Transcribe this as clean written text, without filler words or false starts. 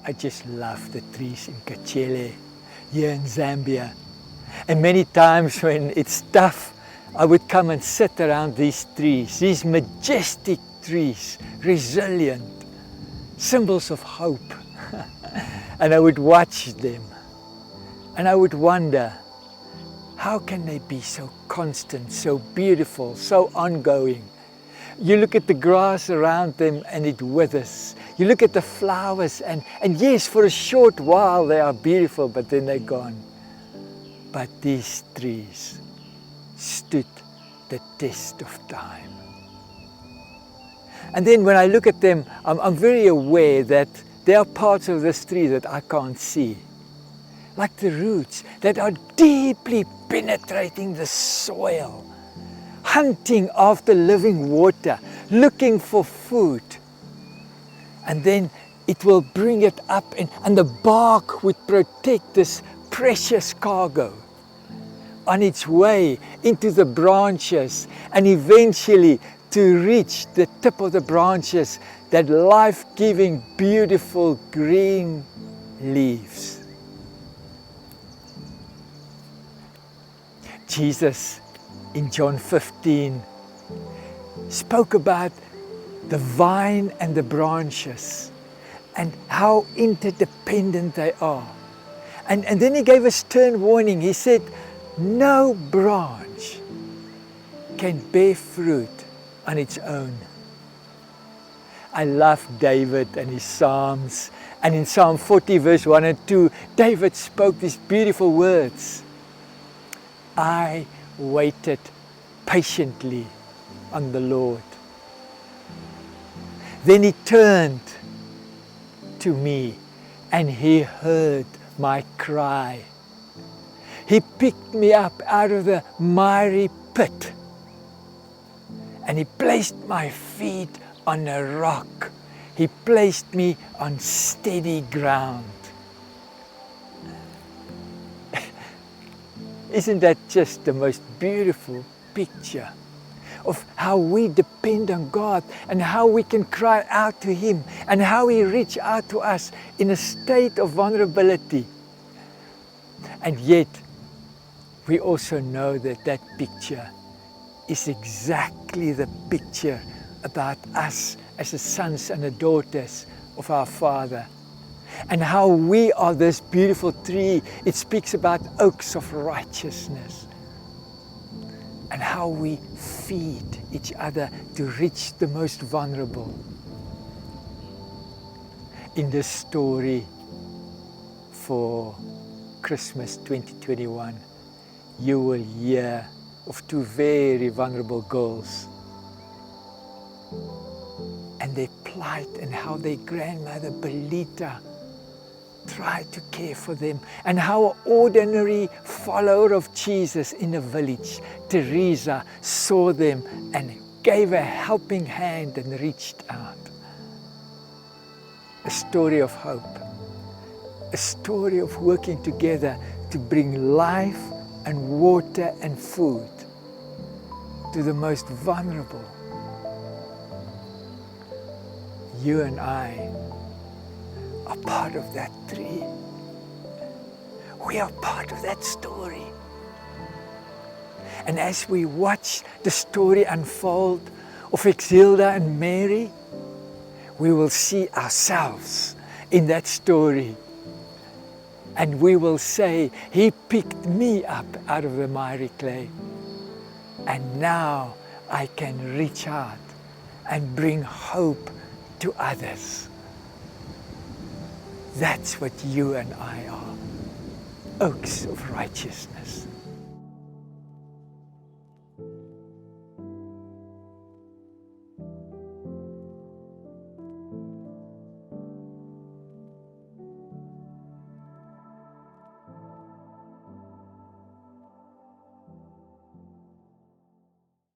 I just love the trees in Kachele, here in Zambia. And many times when it's tough, I would come and sit around these trees, these majestic trees, resilient, symbols of hope. And I would watch them. And I would wonder, how can they be so constant, so beautiful, so ongoing? You look at the grass around them and it withers. You look at the flowers and yes, for a short while they are beautiful, but then they're gone. But these trees stood the test of time. And then when I look at them, I'm very aware that there are parts of this tree that I can't see. Like the roots that are deeply penetrating the soil, hunting after living water, looking for food. And then it will bring it up and the bark would protect this precious cargo on its way into the branches and eventually to reach the tip of the branches, that life-giving, beautiful green leaves. Jesus in John 15 spoke about the vine and the branches and how interdependent they are. And then he gave a stern warning. He said, no branch can bear fruit on its own. I love David and his Psalms. And in Psalm 40 verse 1 and 2, David spoke these beautiful words. I waited patiently on the Lord. Then he turned to me and he heard my cry. He picked me up out of the miry pit and he placed my feet on a rock. He placed me on steady ground. Isn't that just the most beautiful picture of how we depend on God and how we can cry out to Him and how He reaches out to us in a state of vulnerability? And yet, we also know that that picture is exactly the picture about us as the sons and the daughters of our Father. And how we are this beautiful tree. It speaks about oaks of righteousness. And how we feed each other to reach the most vulnerable. In this story for Christmas 2021, you will hear of two very vulnerable girls and their plight and how their grandmother Belita tried to care for them, and how an ordinary follower of Jesus in a village, Teresa, saw them and gave a helping hand and reached out. A story of hope, a story of working together to bring life and water and food to the most vulnerable. You and I are part of that tree. We are part of that story. And as we watch the story unfold of Exilda and Mary, we will see ourselves in that story. And we will say, He picked me up out of the miry clay. And now I can reach out and bring hope to others. That's what you and I are, oaks of righteousness.